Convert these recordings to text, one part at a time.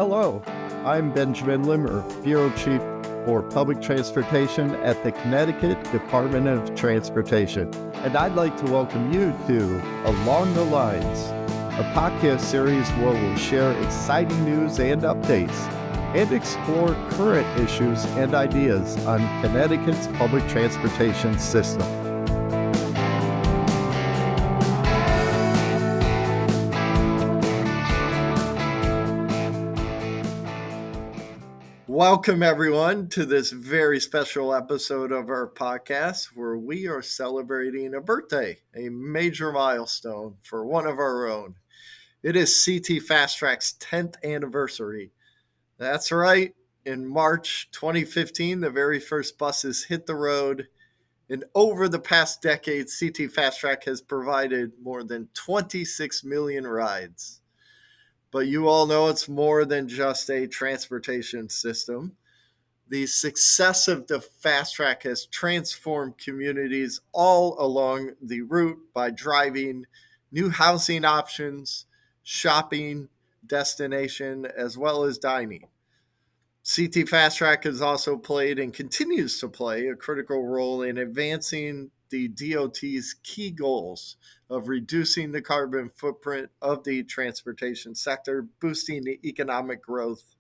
Hello, I'm Benjamin Limmer, Bureau Chief for Public Transportation at the Connecticut Department of Transportation, and I'd like to welcome you to Along the Lines, a podcast series where we'll share exciting news and updates and explore current issues and ideas on Connecticut's public transportation system. Welcome, everyone, to this very special episode of our podcast where we are celebrating a birthday, a major milestone for one of our own. It is CTfastrak's 10th anniversary. That's right. In March 2015, the very first buses hit the road. And over the past decade, CTfastrak has provided more than 26 million rides. But you all know it's more than just a transportation system. The success of the Fast Track has transformed communities all along the route by driving new housing options, shopping, destination, as well as dining. CTfastrak has also played and continues to play a critical role in advancing the DOT's key goals of reducing the carbon footprint of the transportation sector, boosting the economic growth,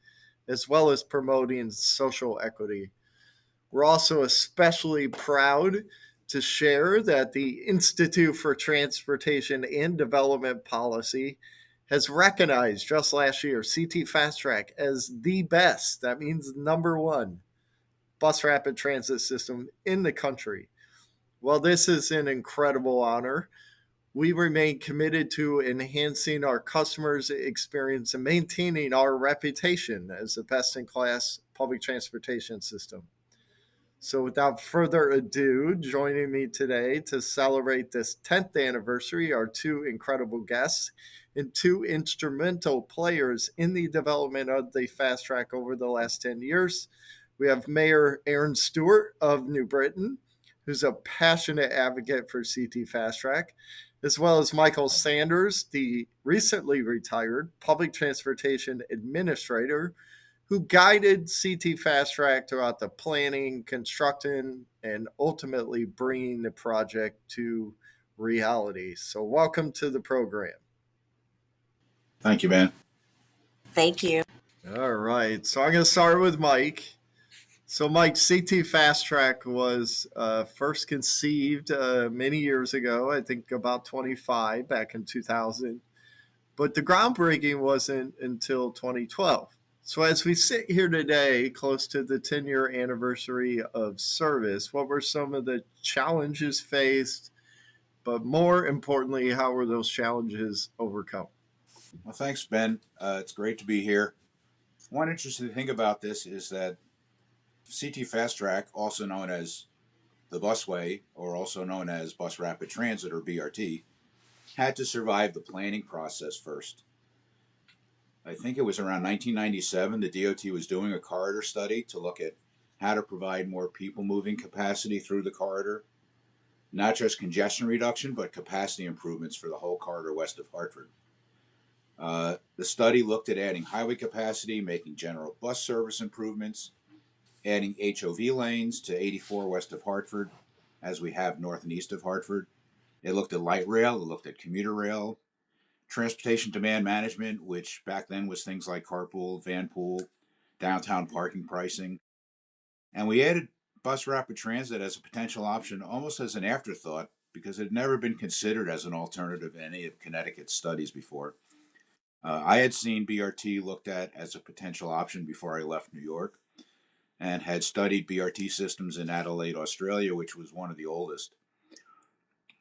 as well as promoting social equity. We're also especially proud to share that the Institute for Transportation and Development Policy has recognized just last year CTfastrak as the best, that means number one, bus rapid transit system in the country. While this is an incredible honor, we remain committed to enhancing our customers' experience and maintaining our reputation as the best-in-class public transportation system. So without further ado, joining me today to celebrate this 10th anniversary are two incredible guests and two instrumental players in the development of the Fast Track over the last 10 years. We have Mayor Erin Stewart of New Britain, who's a passionate advocate for CTfastrak, as well as Michael Sanders, the recently retired public transportation administrator who guided CTfastrak throughout the planning, constructing, and ultimately bringing the project to reality. So welcome to the program. Thank you, man. Thank you. All right. So I'm going to start with Mike. So, Mike, CTfastrak was first conceived many years ago, I think about 25, back in 2000. But the groundbreaking wasn't until 2012. So as we sit here today, close to the 10-year anniversary of service, what were some of the challenges faced? But more importantly, how were those challenges overcome? Well, thanks, Ben. It's great to be here. One interesting thing about this is that CTfastrak, also known as the busway, or also known as bus rapid transit, or BRT, had to survive the planning process first. I think it was around 1997 the DOT was doing a corridor study to look at how to provide more people moving capacity through the corridor, not just congestion reduction, but capacity improvements for the whole corridor west of Hartford. The study looked at adding highway capacity, making general bus service improvements, adding HOV lanes to 84 west of Hartford, as we have north and east of Hartford. It looked at light rail, it looked at commuter rail, transportation demand management, which back then was things like carpool, vanpool, downtown parking pricing. And we added bus rapid transit as a potential option almost as an afterthought because it had never been considered as an alternative in any of Connecticut's studies before. I had seen BRT looked at as a potential option before I left New York, and had studied BRT systems in Adelaide, Australia, which was one of the oldest.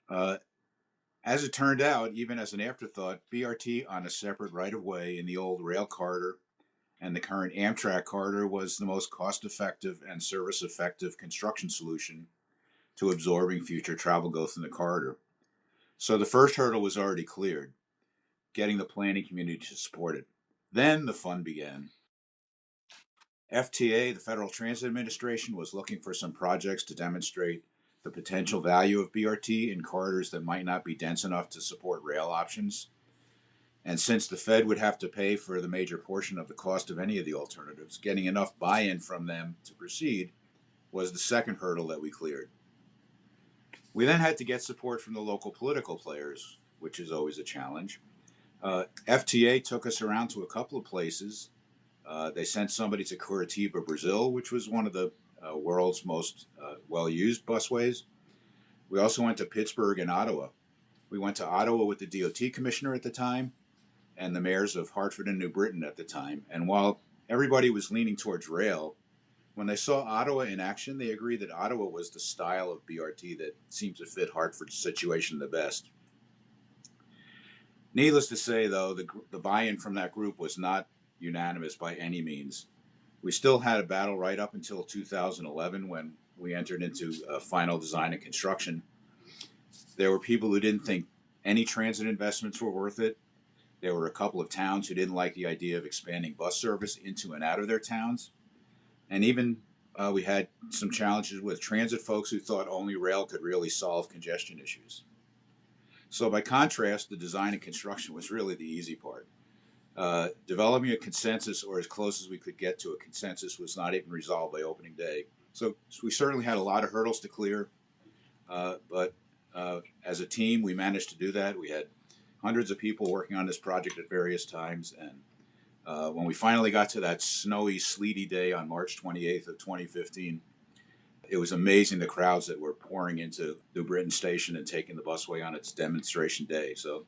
As it turned out, even as an afterthought, BRT on a separate right-of-way in the old rail corridor and the current Amtrak corridor was the most cost-effective and service-effective construction solution to absorbing future travel growth in the corridor. So the first hurdle was already cleared, getting the planning community to support it. Then the fun began. FTA, the Federal Transit Administration, was looking for some projects to demonstrate the potential value of BRT in corridors that might not be dense enough to support rail options. And since the Fed would have to pay for the major portion of the cost of any of the alternatives, getting enough buy in from them to proceed was the second hurdle that we cleared. We then had to get support from the local political players, which is always a challenge. FTA took us around to a couple of places. They sent somebody to Curitiba, Brazil, which was one of the world's most well used busways. We also went to Pittsburgh and Ottawa. We went to Ottawa with the DOT commissioner at the time and the mayors of Hartford and New Britain at the time. And while everybody was leaning towards rail, when they saw Ottawa in action, they agreed that Ottawa was the style of BRT that seems to fit Hartford's situation the best. Needless to say, though, the buy-in from that group was not unanimous by any means. We still had a battle right up until 2011 when we entered into final design and construction. There were people who didn't think any transit investments were worth it. There were a couple of towns who didn't like the idea of expanding bus service into and out of their towns. And even we had some challenges with transit folks who thought only rail could really solve congestion issues. So, by contrast, the design and construction was really the easy part. Developing a consensus, or as close as we could get to a consensus, was not even resolved by opening day. So we certainly had a lot of hurdles to clear, but as a team, we managed to do that. We had hundreds of people working on this project at various times, and when we finally got to that snowy, sleety day on March 28th of 2015, it was amazing the crowds that were pouring into New Britain Station and taking the busway on its demonstration day. So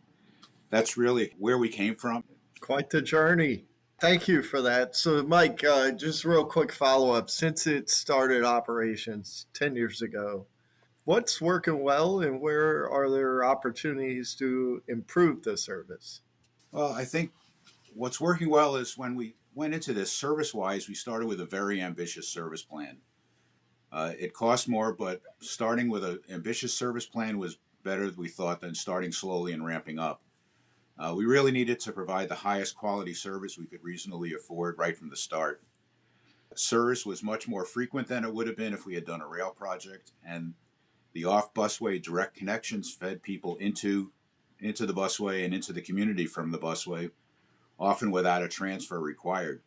that's really where we came from. Quite the journey. Thank you for that. So, Mike, just real quick follow up. Since it started operations 10 years ago, what's working well and where are there opportunities to improve the service? Well, I think what's working well is when we went into this service wise, we started with a very ambitious service plan. It cost more, but starting with an ambitious service plan was better, we thought, than starting slowly and ramping up. We really needed to provide the highest quality service we could reasonably afford right from the start. Service was much more frequent than it would have been if we had done a rail project, and the off busway direct connections fed people into the busway and into the community from the busway, often without a transfer required.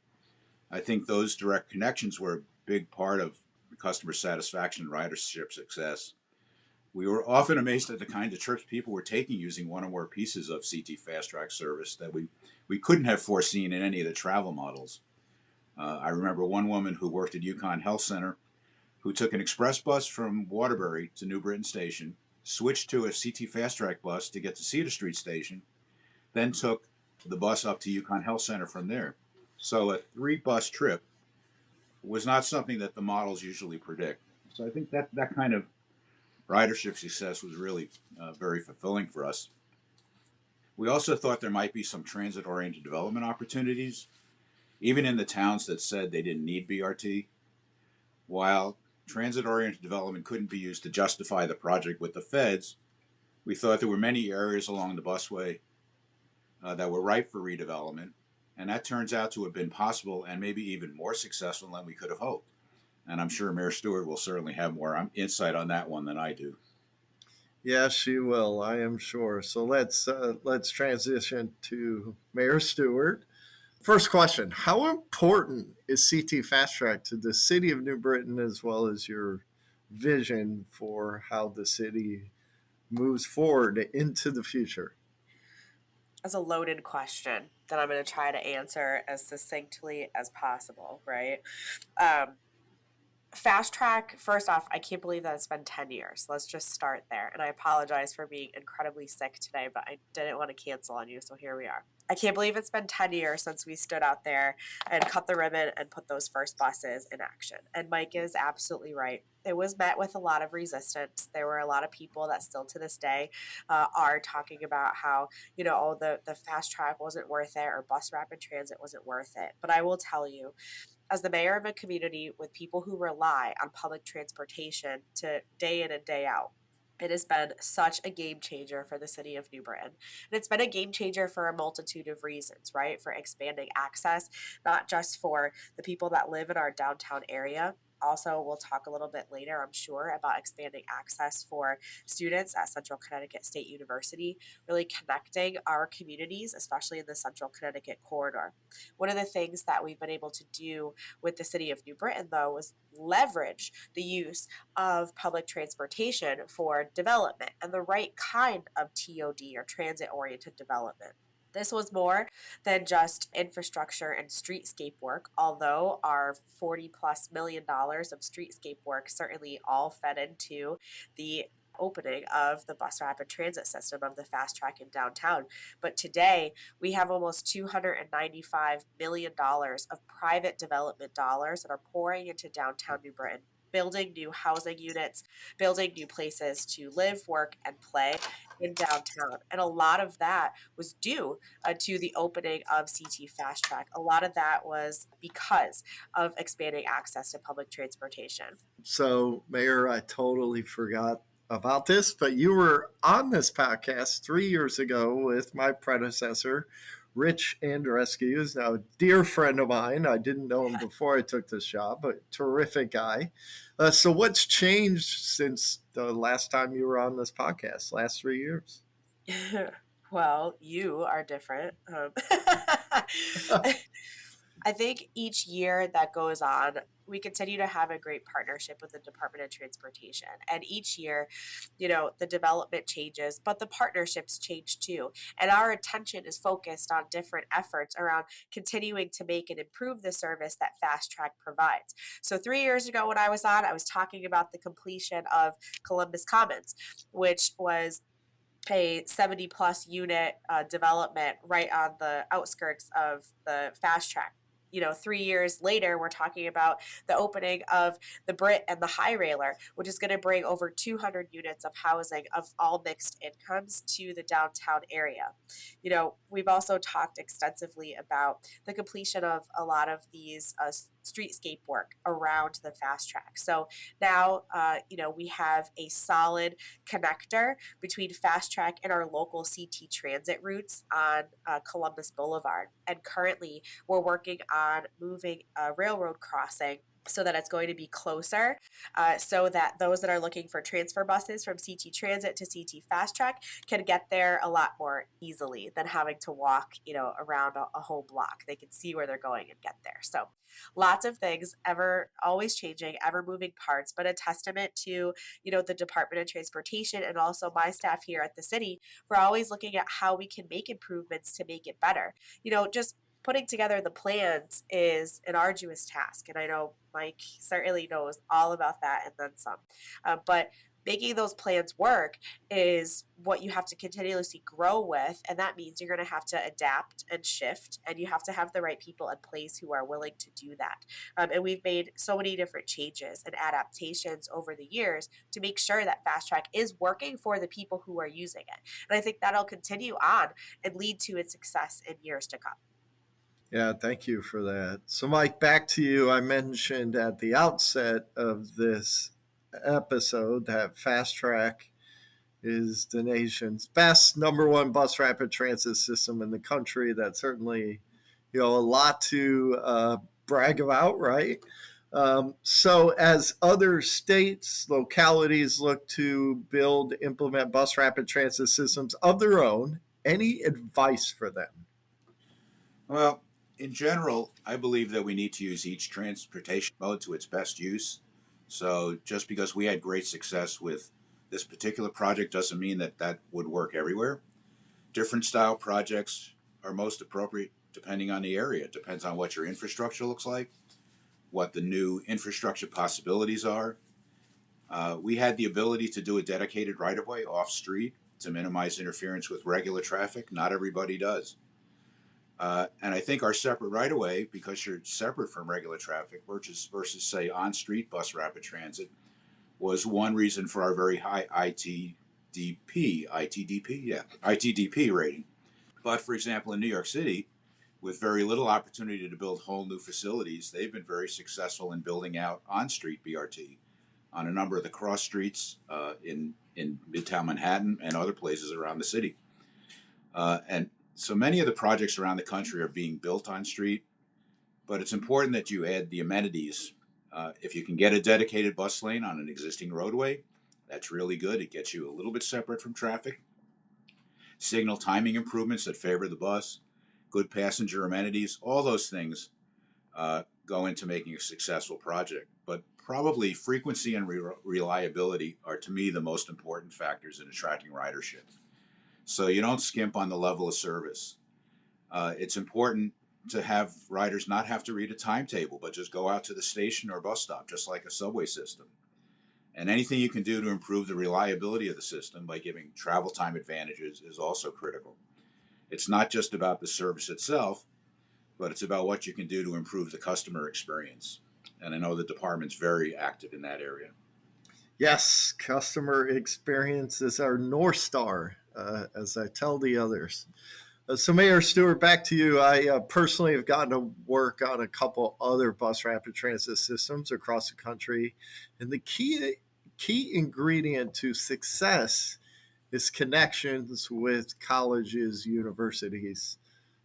I think those direct connections were a big part of customer satisfaction and ridership success. We were often amazed at the kind of trips people were taking using one or more pieces of CTfastrak service that we couldn't have foreseen in any of the travel models. I remember one woman who worked at Yukon Health Center who took an express bus from Waterbury to New Britain Station, switched to a CTfastrak bus to get to Cedar Street Station, then took the bus up to Yukon Health Center from there. So a 3-bus trip was not something that the models usually predict. So I think that kind of ridership success was really very fulfilling for us. We also thought there might be some transit-oriented development opportunities, even in the towns that said they didn't need BRT. While transit-oriented development couldn't be used to justify the project with the feds, we thought there were many areas along the busway that were ripe for redevelopment, and that turns out to have been possible and maybe even more successful than we could have hoped. And I'm sure Mayor Stewart will certainly have more insight on that one than I do. Yes, she will. I am sure. So let's transition to Mayor Stewart. First question: how important is CTfastrak to the city of New Britain, as well as your vision for how the city moves forward into the future? That's a loaded question that I'm going to try to answer as succinctly as possible, right? Um, Fast track, first off, I can't believe that it's been 10 years. Let's just start there. And I apologize for being incredibly sick today, but I didn't want to cancel on you, so here we are. I can't believe it's been 10 years since we stood out there and cut the ribbon and put those first buses in action. And Mike is absolutely right. It was met with a lot of resistance. There were a lot of people that still to this day are talking about how, oh, the fast track wasn't worth it or bus rapid transit wasn't worth it. But I will tell you, as the mayor of a community with people who rely on public transportation to day in and day out, it has been such a game changer for the city of New Britain. And it's been a game changer for a multitude of reasons, right? For expanding access, not just for the people that live in our downtown area, Also, we'll talk a little bit later, I'm sure, about expanding access for students at Central Connecticut State University, really connecting our communities, especially in the Central Connecticut corridor. One of the things that we've been able to do with the city of New Britain, though, was leverage the use of public transportation for development and the right kind of TOD, or transit oriented development. This was more than just infrastructure and streetscape work, although our $40+ million of streetscape work certainly all fed into the opening of the bus rapid transit system of the fast track in downtown. But today we have almost $295 million of private development dollars that are pouring into downtown New Britain, building new housing units, building new places to live, work, and play in downtown. And a lot of that was due to the opening of CTfastrak. A lot of that was because of expanding access to public transportation. So, Mayor, I totally forgot about this, but you were on this podcast 3 years ago with my predecessor, Rich Andreski, who's now a dear friend of mine. I didn't know him before I took this job, but terrific guy. So, what's changed since the last time you were on this podcast, last 3 years? Well, you are different. I think each year that goes on, we continue to have a great partnership with the Department of Transportation. And each year, the development changes, but the partnerships change too. And our attention is focused on different efforts around continuing to make and improve the service that Fast Track provides. So 3 years ago when I was on, I was talking about the completion of Columbus Commons, which was a 70+ unit development right on the outskirts of the fast track. 3 years later, we're talking about the opening of the Brit and the High Railer, which is going to bring over 200 units of housing of all mixed incomes to the downtown area. We've also talked extensively about the completion of a lot of these streetscape work around the fast track. So now, we have a solid connector between fast track and our local CT transit routes on Columbus Boulevard. And currently, we're working on moving a railroad crossing so that it's going to be closer, so that those that are looking for transfer buses from CT Transit to CTfastrak can get there a lot more easily than having to walk, around a whole block. They can see where they're going and get there. So lots of things, ever always changing, ever moving parts, but a testament to, the Department of Transportation and also my staff here at the city for always looking at how we can make improvements to make it better. Just putting together the plans is an arduous task. And I know Mike certainly knows all about that and then some. But making those plans work is what you have to continuously grow with. And that means you're going to have to adapt and shift, and you have to have the right people in place who are willing to do that. And we've made so many different changes and adaptations over the years to make sure that Fast Track is working for the people who are using it. And I think that'll continue on and lead to its success in years to come. Yeah, thank you for that. So, Mike, back to you. I mentioned at the outset of this episode that Fast Track is the nation's best number one bus rapid transit system in the country. That's certainly, a lot to brag about, right? So, as other states, localities look to implement bus rapid transit systems of their own, any advice for them? Well, in general, I believe that we need to use each transportation mode to its best use. So just because we had great success with this particular project doesn't mean that that would work everywhere. Different style projects are most appropriate depending on the area. It depends on what your infrastructure looks like, what the new infrastructure possibilities are. We had the ability to do a dedicated right-of-way off-street to minimize interference with regular traffic. Not everybody does. And I think our separate right-of-way, because you're separate from regular traffic versus say, on-street bus rapid transit, was one reason for our very high ITDP rating. But for example, in New York City, with very little opportunity to build whole new facilities, they've been very successful in building out on-street BRT on a number of the cross streets in Midtown Manhattan and other places around the city. And so many of the projects around the country are being built on street, but it's important that you add the amenities If you can get a dedicated bus lane on an existing roadway, that's really good. It gets you a little bit separate from traffic. Signal timing improvements that favor the bus, good passenger amenities, all those things go into making a successful project. But probably frequency and reliability are, to me, the most important factors in attracting ridership. So you don't skimp on the level of service. It's important to have riders not have to read a timetable, but just go out to the station or bus stop, just like a subway system. And anything you can do to improve the reliability of the system by giving travel time advantages is also critical. It's not just about the service itself, but it's about what you can do to improve the customer experience. And I know the department's very active in that area. Yes, customer experience is our North Star, as I tell the others. So, Mayor Stewart, back to you. I personally have gotten to work on a couple other bus rapid transit systems across the country. And the key ingredient to success is connections with colleges, universities.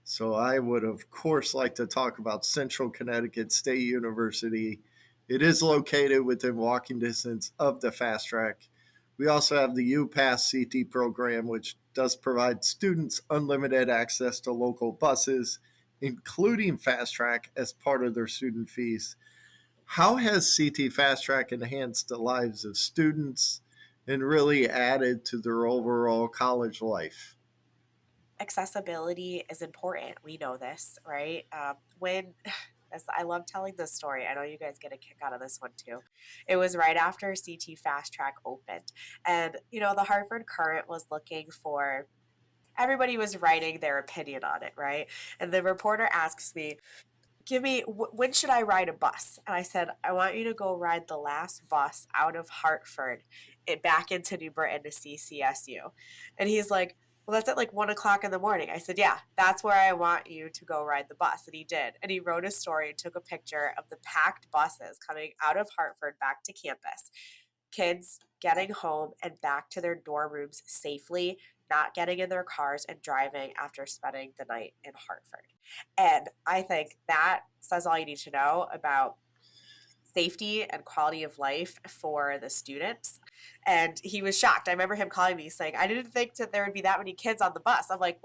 So I would, of course, like to talk about Central Connecticut State University. It is located within walking distance of the Fast Track. We also have the UPass CT program, which does provide students unlimited access to local buses, including Fast Track, as part of their student fees. How has CTfastrak enhanced the lives of students and really added to their overall college life? Accessibility is important. We know this, right? When as I love telling this story. I know you guys get a kick out of this one too. It was right after CT Fast Track opened. And, the Hartford Current was looking for, everybody was writing their opinion on it, right? And the reporter asks me, when should I ride a bus? And I said, I want you to go ride the last bus out of Hartford back into New Britain to CCSU. And he's like, well, that's at like 1 o'clock in the morning. I said, yeah, that's where I want you to go ride the bus. And he did. And he wrote a story and took a picture of the packed buses coming out of Hartford back to campus. Kids getting home and back to their dorm rooms safely, not getting in their cars and driving after spending the night in Hartford. And I think that says all you need to know about safety and quality of life for the students. And he was shocked. I remember him calling me saying, I didn't think that there would be that many kids on the bus. I'm like,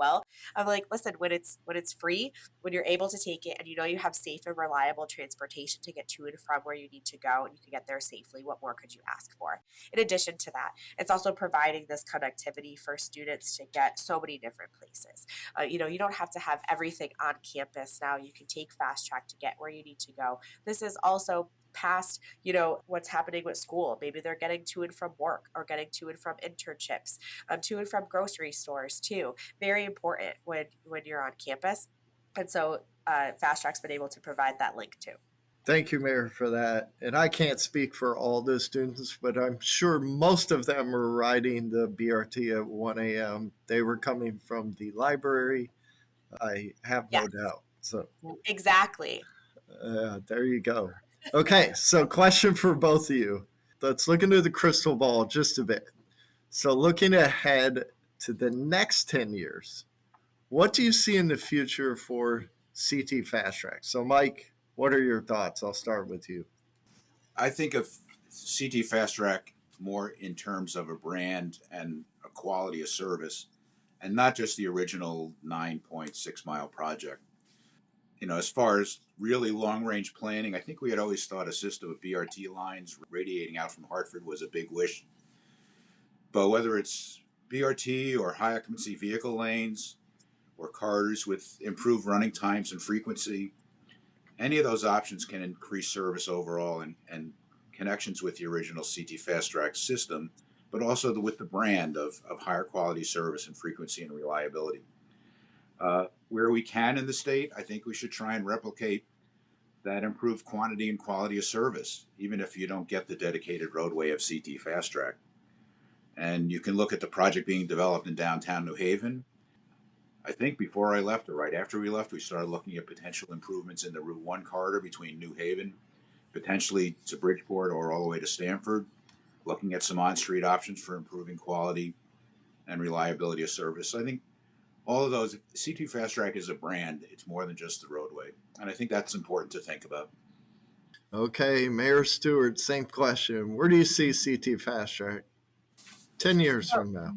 listen, when it's free, when you're able to take it and you have safe and reliable transportation to get to and from where you need to go and you can get there safely, what more could you ask for? In addition to that, it's also providing this connectivity for students to get so many different places. You don't have to have everything on campus now. You can take Fast Track to get where you need to go. This is also past, what's happening with school. Maybe they're getting to and from work or getting to and from internships, to and from grocery stores too. Very important when you're on campus. And so Fast Track's been able to provide that link too. Thank you, Mayor, for that. And I can't speak for all the students, but I'm sure most of them were riding the BRT at 1 a.m. They were coming from the library. I have Yeah, no doubt. So, exactly. there you go. Okay, so question for both of you. Let's look into the crystal ball just a bit. So, looking ahead to the next 10 years, what do you see in the future for CTfastrak? So, Mike, what are your thoughts? I'll start with you. I think of CTfastrak more in terms of a brand and a quality of service, and not just the original 9.6 mile project. As far as really long range planning, I think we had always thought a system of BRT lines radiating out from Hartford was a big wish. But whether it's BRT or high occupancy vehicle lanes or cars with improved running times and frequency, any of those options can increase service overall and connections with the original CTfastrak system, but also with the brand of higher quality service and frequency and reliability. Where we can in the state, I think we should try and replicate that improved quantity and quality of service, even if you don't get the dedicated roadway of CTfastrak. And you can look at the project being developed in downtown New Haven. I think before I left or right after we left, we started looking at potential improvements in the Route 1 corridor between New Haven, potentially to Bridgeport or all the way to Stamford, looking at some on-street options for improving quality and reliability of service. So I think all of those, CTfastrak is a brand. It's more than just the roadway. And I think that's important to think about. Okay, Mayor Stewart, same question. Where do you see CTfastrak 10 years from now?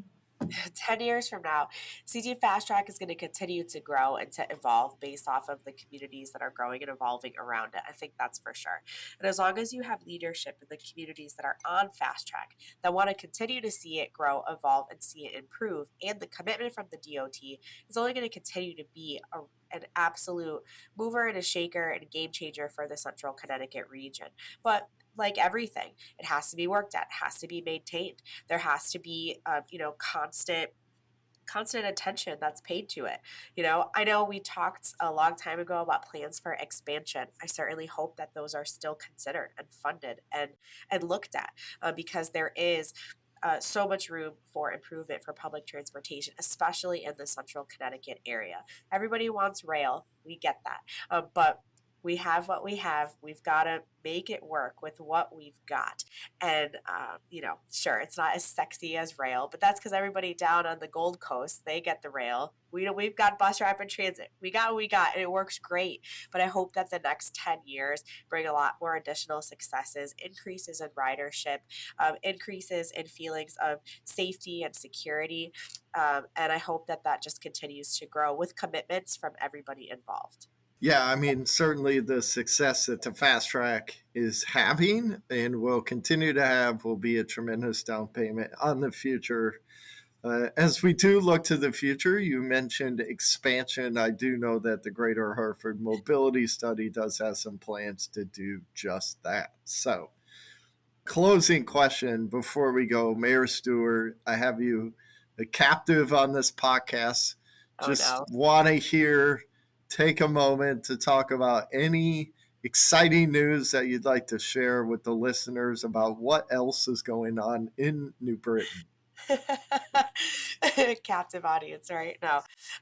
10 years from now, CTfastrak is going to continue to grow and to evolve based off of the communities that are growing and evolving around it. I think that's for sure. And as long as you have leadership in the communities that are on Fast Track that want to continue to see it grow, evolve, and see it improve, and the commitment from the DOT is only going to continue to be an absolute mover and a shaker and a game changer for the central Connecticut region. But like everything, it has to be worked at, has to be maintained. There has to be, constant attention that's paid to it. I know we talked a long time ago about plans for expansion. I certainly hope that those are still considered and funded and looked at, because there is so much room for improvement for public transportation, especially in the central Connecticut area. Everybody wants rail. We get that. But we have what we have. We've got to make it work with what we've got. And, sure, it's not as sexy as rail, but that's because everybody down on the Gold Coast, they get the rail. We've got bus rapid transit. We got what we got, and it works great. But I hope that the next 10 years bring a lot more additional successes, increases in ridership, increases in feelings of safety and security. And I hope that that just continues to grow with commitments from everybody involved. Yeah, I mean, certainly the success that the Fast Track is having and will continue to have will be a tremendous down payment on the future. As we do look to the future, you mentioned expansion. I do know that the Greater Hartford Mobility Study does have some plans to do just that. So, closing question before we go, Mayor Stewart, I have you a captive on this podcast. Oh Just no. want to hear, take a moment to talk about any exciting news that you'd like to share with the listeners about what else is going on in New Britain. Captive audience, right? No,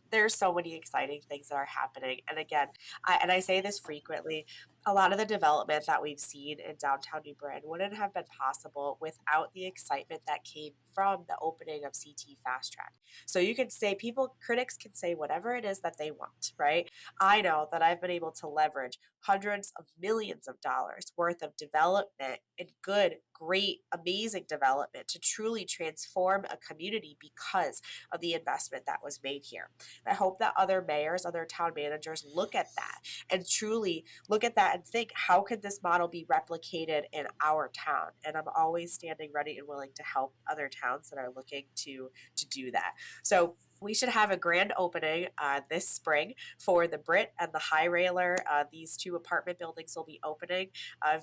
there's so many exciting things that are happening. And again, I say this frequently, a lot of the development that we've seen in downtown New Britain wouldn't have been possible without the excitement that came from the opening of CTfastrak. So you can say, critics can say whatever it is that they want, right? I know that I've been able to leverage hundreds of millions of dollars worth of development and good, great, amazing development to truly transform a community because of the investment that was made here. And I hope that other mayors, other town managers look at that and truly look at that and think, how could this model be replicated in our town? And I'm always standing ready and willing to help other towns that are looking to do that. So we should have a grand opening this spring for the Brit and the High Railer. These two apartment buildings will be opening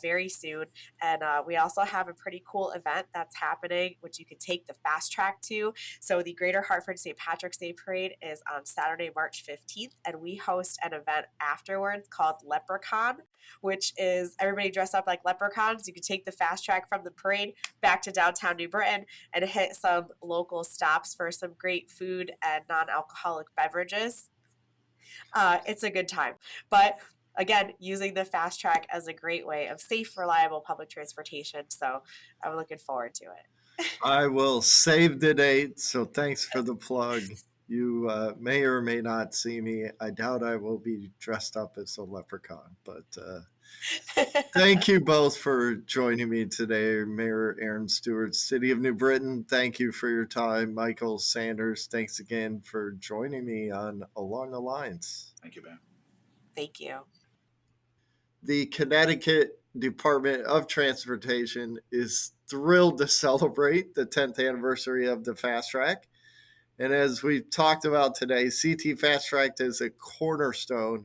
very soon. And we also have a pretty cool event that's happening, which you can take the Fast Track to. So the Greater Hartford St. Patrick's Day Parade is on Saturday, March 15th. And we host an event afterwards called Leprechaun, which is everybody dressed up like leprechauns. You can take the Fast Track from the parade back to downtown New Britain and hit some local stops for some great food and non-alcoholic beverages. It's a good time. But again, using the Fast Track as a great way of safe, reliable public transportation. So I'm looking forward to it. I will save the date, so thanks for the plug. You may or may not see me. I doubt I will be dressed up as a leprechaun, but thank you both for joining me today, Mayor Erin Stewart, City of New Britain. Thank you for your time. Michael Sanders, thanks again for joining me on Along the Lines. Thank you, Ben. Thank you. The Connecticut Department of Transportation is thrilled to celebrate the 10th anniversary of the Fast Track. And as we've talked about today, CTfastrak is a cornerstone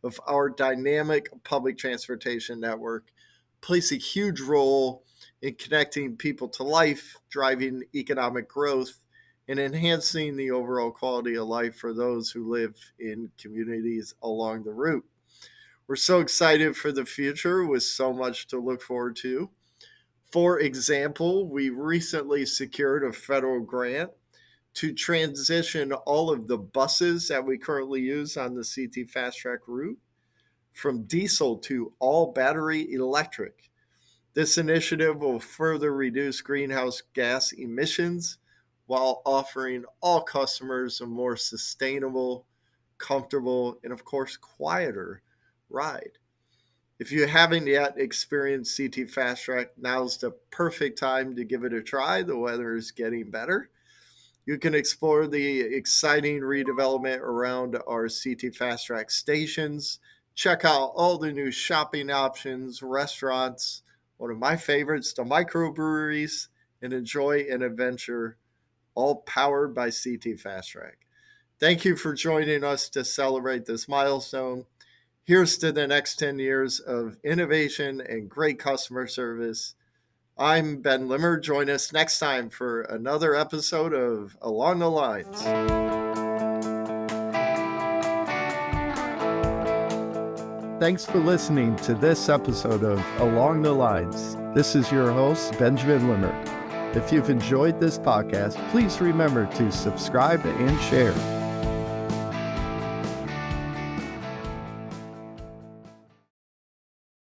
of our dynamic public transportation network, plays a huge role in connecting people to life, driving economic growth, and enhancing the overall quality of life for those who live in communities along the route. We're so excited for the future with so much to look forward to. For example, we recently secured a federal grant to transition all of the buses that we currently use on the CTfastrak route from diesel to all battery electric. This initiative will further reduce greenhouse gas emissions while offering all customers a more sustainable, comfortable, and of course, quieter ride. If you haven't yet experienced CTfastrak, now's the perfect time to give it a try. The weather is getting better. You can explore the exciting redevelopment around our CTfastrak stations. Check out all the new shopping options, restaurants, one of my favorites, the microbreweries, and enjoy an adventure all powered by CTfastrak. Thank you for joining us to celebrate this milestone. Here's to the next 10 years of innovation and great customer service. I'm Ben Limmer. Join us next time for another episode of Along the Lines. Thanks for listening to this episode of Along the Lines. This is your host, Benjamin Limmer. If you've enjoyed this podcast, please remember to subscribe and share.